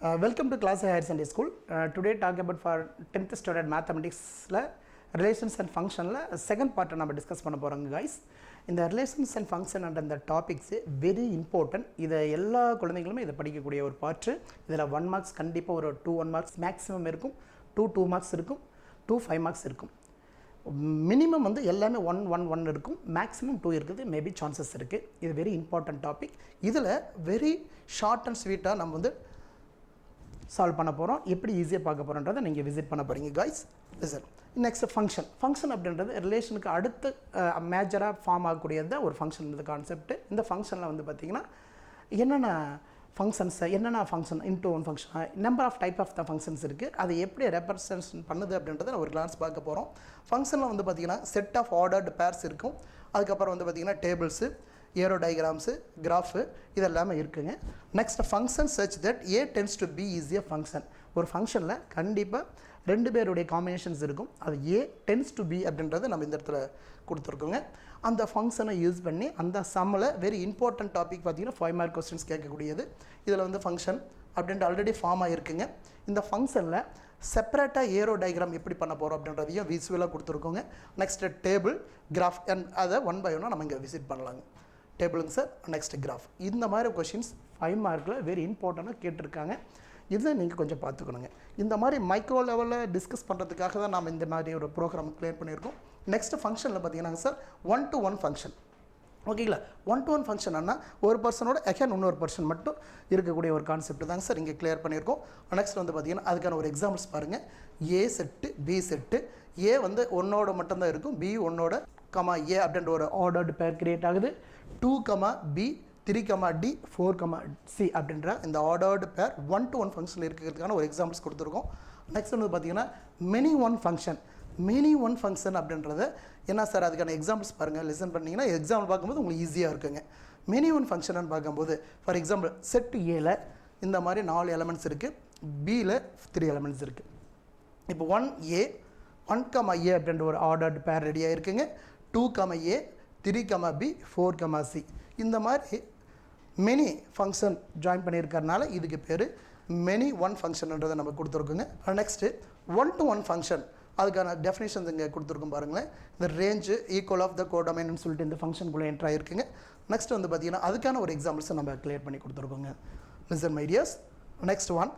Welcome to Class A Higher Secondary School. Today talk about for 10th standard mathematics relations and function second part நம்ம discuss பண்ண போகிறோங்க guys. இந்த relations and function and அந்த topics very important. இதை எல்லா குழந்தைங்களுமே இதை படிக்கக்கூடிய ஒரு பார்ட்டு. இதில் 1 மார்க்ஸ் கண்டிப்பாக ஒரு 1 மார்க்ஸ் மேக்ஸிமம் இருக்கும், 2 மார்க்ஸ் இருக்கும், 5 மார்க்ஸ் இருக்கும். மினிமம் வந்து எல்லாமே 1 இருக்கும், மேக்ஸிமம் 2 இருக்குது, மேபி சான்சஸ் இருக்குது. இது வெரி இம்பார்ட்டன்ட் டாபிக். இதில் வெரி ஷார்ட் அண்ட் ஸ்வீட்டாக நம்ம வந்து சால்வ் பண்ண போகிறோம். எப்படி ஈஸியாக பார்க்க போகிறோன்றதை நீங்கள் விசிட் பண்ண போகிறீங்க காய்ஸ். லிசன். நெக்ஸ்ட் ஃபங்க்ஷன் அப்படின்றது ரிலேஷனுக்கு அடுத்து மேஜராக ஃபார்ம் ஆகக்கூடியது தான் ஒரு ஃபங்க்ஷன். இந்த கான்செப்ட் இந்த ஃபங்க்ஷனில் வந்து பார்த்திங்கன்னா என்னென்ன function into one function number of type of the functions இருக்குது. அதை எப்படி ரெப்ரசன்ட் பண்ணுது அப்படின்றத ஒரு கிளான்ஸ் பார்க்க போகிறோம். ஃபங்க்ஷனில் வந்து பார்த்திங்கன்னா செட் ஆஃப் ஆர்டர்டு பேர்ஸ் இருக்கும். அதுக்கப்புறம் வந்து பார்த்திங்கன்னா டேபிள்ஸு, ஏரோ டயக்ராம்ஸு, கிராஃபு இதெல்லாமே இருக்குங்க. Next function such that A tends to B is a function. ஒரு ஃபங்க்ஷனில் கண்டிப்பாக 2 பேருடைய காம்பினேஷன்ஸ் இருக்கும். அது ஏ டென்ஸ் டு பி அப்படின்றத நம்ம இந்த இடத்துல கொடுத்துருக்கோங்க. அந்த ஃபங்க்ஷனை யூஸ் பண்ணி அந்த சம்மில் வெரி இம்பார்ட்டன்ட் டாபிக் பார்த்திங்கன்னா 5 மார்க் கொஸ்டின்ஸ் கேட்கக்கூடியது. இதில் வந்து ஃபங்க்ஷன் அப்படின்ட்டு ஆல்ரெடி ஃபார்ம் ஆகிருக்குங்க. இந்த ஃபங்க்ஷனில் செப்பரேட்டாக ஏரோ டயக்ராம் எப்படி பண்ண போகிறோம் அப்படின்றதையும் விசுவலாக கொடுத்துருக்கோங்க. நெக்ஸ்ட்டு டேபிள், கிராஃப் அண்ட் அதை 1 by 1 நம்ம இங்கே விசிட் பண்ணலாங்க. டேபிளுங்க சார், நெக்ஸ்ட் கிராஃப். இந்த மாதிரி கொஷின்ஸ் 5 மார்க்கில் வெரி இம்பார்ட்டண்ட்டாக கேட்டிருக்காங்க. இதை நீங்கள் கொஞ்சம் பார்த்துக்கணுங்க. இந்த மாதிரி மைக்ரோ லெவலில் டிஸ்கஸ் பண்ணுறதுக்காக தான் நம்ம இந்த மாதிரி ஒரு ப்ரோக்ராம் கிளியர் பண்ணியிருக்கோம். நெக்ஸ்ட் ஃபங்க்ஷனில் பார்த்தீங்கன்னா சார் 1-to-1 ஃபங்க்ஷன். ஓகேங்களா? 1-to-1 ஃபங்க்ஷன்னா ஒரு பர்சனோட அகேன் இன்னொரு பர்சன் மட்டும் இருக்கக்கூடிய ஒரு கான்செப்ட் தாங்க சார் இங்கே கிளியர் பண்ணியிருக்கோம். நெக்ஸ்ட் வந்து பார்த்தீங்கன்னா அதுக்கான ஒரு எக்ஸாம்பிள்ஸ் பாருங்கள். ஏ செட்டு, பி செட்டு. ஏ வந்து 1ஓட மட்டும்தான் இருக்கும், பி 1ஓட ஏ அப்படின்ற ஒரு ஆர்டர்டு பேர் கிரியேட் ஆகுது. 2, B, 3, D, 4, C அப்படின்ற இந்த ஆர்டர்டு பேர் 1-to-1 ஃபங்க்ஷனில் இருக்கிறதுக்கான ஒரு எக்ஸாம்பிள்ஸ் கொடுத்துருக்கோம். நெக்ஸ்ட் வந்து பார்த்தீங்கன்னா மெனி ஒன் ஃபங்க்ஷன் அப்படின்றது என்ன சார், அதுக்கான எக்ஸாம்பிள்ஸ் பாருங்கள். லிசன் பண்ணிங்கன்னா எக்ஸாம்பிள் பார்க்கும்போது உங்களுக்கு ஈஸியாக இருக்குங்க. மெனி ஒன் ஃபங்க்ஷன் பார்க்கும்போது ஃபார் எக்ஸாம்பிள் செட் ஏல இந்த மாதிரி 4 எலமெண்ட்ஸ் இருக்குது, பியில் 3 எலமெண்ட்ஸ் இருக்குது. இப்போ 1A, 1, A அப்படின்ற ஒரு ஆர்டர்டு பேர் ரெடியாக இருக்குங்க. 2, A, 3, B, 4, C இந்த மாதிரி மெனி ஃபங்க்ஷன் ஜாயின் பண்ணியிருக்கறனால இதுக்கு பேர் மெனி ஒன் ஃபங்க்ஷன்ன்றதை நம்ம கொடுத்துருக்கோங்க. நெக்ஸ்ட்டு 1-to-1 ஃபங்க்ஷன் அதுக்கான டெஃபினேஷன்ஸ் இங்கே கொடுத்துருக்கோம் பாருங்களேன். இந்த ரேஞ்சு ஈக்குவல் ஆஃப் த கோடமைன்னு சொல்லிட்டு இந்த ஃபங்க்ஷனுக்குள்ளே என்ட்ரு ஆகிருக்குங்க. நெக்ஸ்ட் வந்து பார்த்திங்கன்னா அதுக்கான ஒரு எக்ஸாம்பிள்ஸை நம்ம கிளியர் பண்ணி கொடுத்துருக்கோங்க. Listen my dears. Next one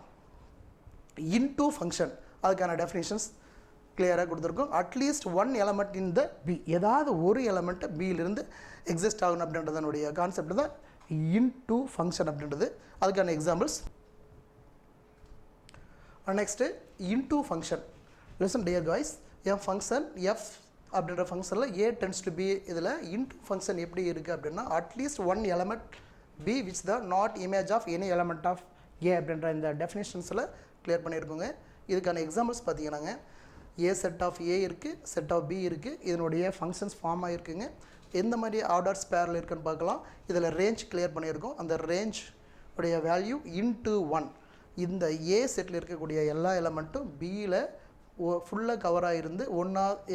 into function அதுக்கான டெஃபினேஷன்ஸ் கிளியராக கொடுத்துருக்கோம். At least 1 element in the B, ஏதாவது ஒரு எலமெண்ட்டு பியிலிருந்து எக்ஸிஸ்ட் ஆகணும் அப்படின்றதனுடைய கான்செப்ட் தான் இன்டூ ஃபங்க்ஷன் அப்படின்றது. அதுக்கான examples. Next into function. Listen dear guys, என் ஃபங்க்ஷன் எஃப் அப்படின்ற ஃபங்க்ஷனில் ஏ டென்ஸ் டு பி இதில் இன்டூ ஃபங்க்ஷன் எப்படி இருக்குது அப்படின்னா at least 1 element B which the not image of any element of ஏ அப்படின்ற இந்த டெஃபினேஷன்ஸில் கிளியர் பண்ணியிருக்கோங்க. இதுக்கான எக்ஸாம்பிள்ஸ் பார்த்தீங்கன்னாங்க ஏ செட் ஆஃப் ஏ இருக்குது, செட் ஆஃப் பி இருக்குது. இதனுடைய ஃபங்க்ஷன்ஸ் ஃபார்ம் ஆகிருக்குங்க. எந்த மாதிரி ஆர்டர்ஸ் பேரில் இருக்குன்னு பார்க்கலாம். இதில் ரேஞ்ச் கிளியர் பண்ணியிருக்கோம். அந்த ரேஞ்ச் உடைய வேல்யூ இன்ட்டு 1. இந்த ஏ செட்டில் இருக்கக்கூடிய எல்லா எலமெண்ட்டும் பியில் ஃபுல்லாக கவராக இருந்து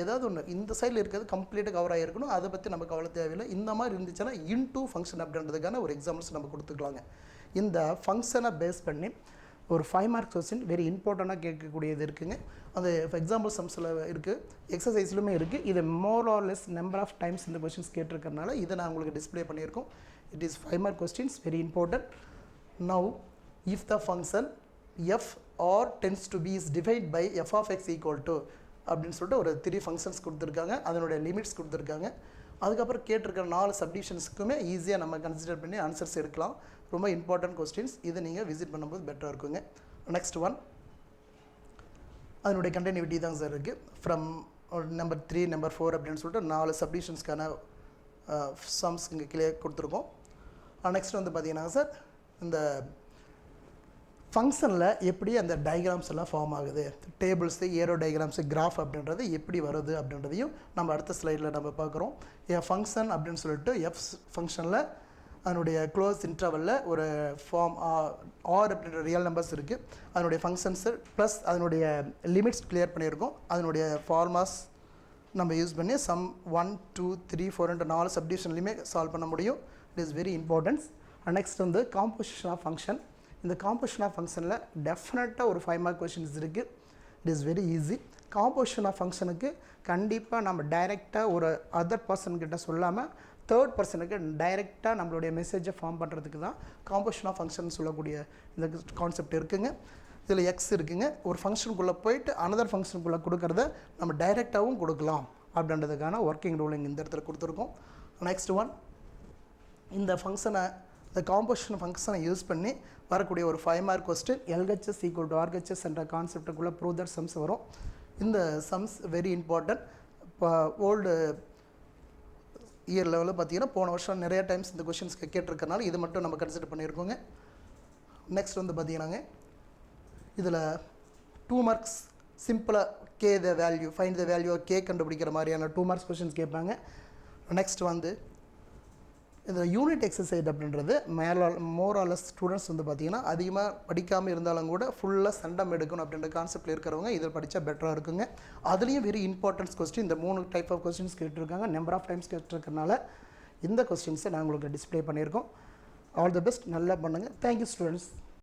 ஏதாவது ஒன்று இந்த சைடில் இருக்கிறது கம்ப்ளீட்டாக கவராக இருக்கணும். அதை பற்றி நம்ம கவலை தேவையில்லை. இந்த மாதிரி இருந்துச்சுன்னா இன்டூ ஃபங்க்ஷன் அப்படின்றதுக்கான ஒரு எக்ஸாம்பிள்ஸ் நம்ம கொடுத்துக்கலாங்க. இந்த ஃபங்க்ஷனை பேஸ் பண்ணி ஒரு 5 மார்க் கொஸ்டின் வெரி இம்பார்ட்டண்ட்டாக கேட்கக்கூடியது இருக்குங்க. அது எக்ஸாம்பிள் சம்ஸில் இருக்குது, எக்ஸசைஸ்லுமே இருக்குது. இது more or less number of times இந்த கொஸ்டின்ஸ் கேட்டிருக்கறனால இதை நான் உங்களுக்கு டிஸ்பிளே பண்ணியிருக்கோம். It is 5 mark questions very important. Now if the function f R tends to B is divide by f of x equal to அப்படின்னு சொல்லிட்டு ஒரு 3 functions கொடுத்துருக்காங்க. அதனுடைய லிமிட்ஸ் கொடுத்துருக்காங்க. அதுக்கப்புறம் கேட்டிருக்கிற 4 சப்டிவிஷன்ஸுக்குமே ஈஸியாக நம்ம கன்சிடர் பண்ணி ஆன்சர்ஸ் எடுக்கலாம். ரொம்ப இம்பார்ட்டன்ட் கொஸ்டின்ஸ். இதை நீங்கள் விசிட் பண்ணும்போது பெட்டராக இருக்குங்க. நெக்ஸ்ட் ஒன் அதனுடைய கண்டினியூட்டி தான் சார் இருக்குது. ஃப்ரம் நம்பர் 3, நம்பர் 4 அப்படின்னு சொல்லிட்டு 4 சப்டிவிஷன்ஸ்க்கான சம்ஸ் இங்கே கிளியர் கொடுத்துருக்கோம். நெக்ஸ்ட் வந்து பார்த்தீங்கன்னா சார் இந்த ஃபங்க்ஷனில் எப்படி அந்த டயக்ராம்ஸ் எல்லாம் ஃபார்ம் ஆகுது, டேபிள்ஸு, ஏரோ டயக்ராம்ஸு, கிராஃப் அப்படின்றது எப்படி வருது அப்படின்றதையும் நம்ம அடுத்த ஸ்லைடில் நம்ம பார்க்குறோம். ஃபங்க்ஷன் அப்படின்னு சொல்லிட்டு எஃப் ஃபங்க்ஷனில் அதனுடைய க்ளோஸ் இன்டர்வலில் ஒரு ஃபார்ம் ஆர் அப்படின்ற ரியல் நம்பர்ஸ் இருக்குது. அதனுடைய ஃபங்க்ஷன்ஸு ப்ளஸ் அதனுடைய லிமிட்ஸ் கிளியர் பண்ணியிருக்கோம். அதனுடைய ஃபார்மாஸ் நம்ம யூஸ் பண்ணி சம் 1, 2, 3, 4 4 சப்டிவிஷன்லையுமே சால்வ் பண்ண முடியும். It is very importance. Next வந்து காம்போசிஷன் ஆஃப் ஃபங்க்ஷன். இந்த காம்போசிஷன் ஆஃப் ஃபங்க்ஷனில் டெஃபினட்டாக ஒரு 5 மார்க் கொஷின்ஸ் இருக்குது. It is very easy. Composition of ஃபங்க்ஷனுக்கு கண்டிப்பாக நம்ம டைரெக்டாக ஒரு அதர் பர்சன்கிட்ட சொல்லாமல் தேர்ட் பர்சனுக்கு டைரெக்டாக நம்மளுடைய மெசேஜை ஃபார்ம் பண்ணுறதுக்கு தான் காம்போசிஷன் ஆஃப் ஃபங்க்ஷன் சொல்லக்கூடிய இந்த கான்செப்ட் இருக்குங்க. இதில் எக்ஸ் இருக்குங்க. ஒரு ஃபங்க்ஷனுக்குள்ளே போயிட்டு அனதர் ஃபங்க்ஷனுக்குள்ளே கொடுக்குறத நம்ம டைரெக்டாகவும் கொடுக்கலாம் அப்படின்றதுக்கான ஒர்க்கிங் ரூலிங் இந்த இடத்துல கொடுத்துருக்கோம். நெக்ஸ்ட் ஒன், இந்த ஃபங்க்ஷனை இந்த காம்போசிஷன் ஃபங்க்ஷனை யூஸ் பண்ணி வரக்கூடிய ஒரு 5 mark question LHS equal to RHS என்ற கான்செப்டுக்குள்ளே ப்ரூவ் தட் சம்ஸ் வரும். இந்த சம்ஸ் வெரி இம்பார்ட்டன்ட். இப்போ ஓல்டு இயர் லெவலில் பார்த்தீங்கன்னா போன வருஷம் நிறைய டைம்ஸ் இந்த கொஷின்ஸ்க்கு கேட்டிருக்கனால இது மட்டும் நம்ம கன்சிடர் பண்ணியிருக்கோங்க. நெக்ஸ்ட் வந்து பார்த்தீங்கன்னாங்க இதில் 2 மார்க்ஸ் சிம்பிளாக K the value find the value K கண்டுபிடிக்கிற மாதிரியான 2 மார்க்ஸ் கொஷின்ஸ் கேட்பாங்க. நெக்ஸ்ட் வந்து இதில் யூனிட் எக்ஸசைஸ் அப்படின்றது மோராலஸ் ஸ்டூடெண்ட்ஸ் வந்து பார்த்திங்கன்னா அதிகமாக படிக்காமல் இருந்தாலும் கூட ஃபுல்லாக சண்டம் எடுக்கணும் அப்படின்ற கான்செப்டில் இருக்கிறவங்க இதில் படித்தா பெட்டராக இருக்குங்க. அதுலேயும் வெரி இம்பார்ட்டன்ஸ் கொஸ்டின் இந்த 3 டைப் ஆஃப் கொஸ்டின்ஸ் கேட்டிருக்காங்க. நம்பர் ஆஃப் டைம்ஸ் கேட்டிருக்கனால இந்த கொஸ்டின்ஸை நான் உங்களுக்கு டிஸ்பிளே பண்ணியிருக்கோம். ஆல் தி பெஸ்ட், நல்லா பண்ணுங்கள். Thank you students.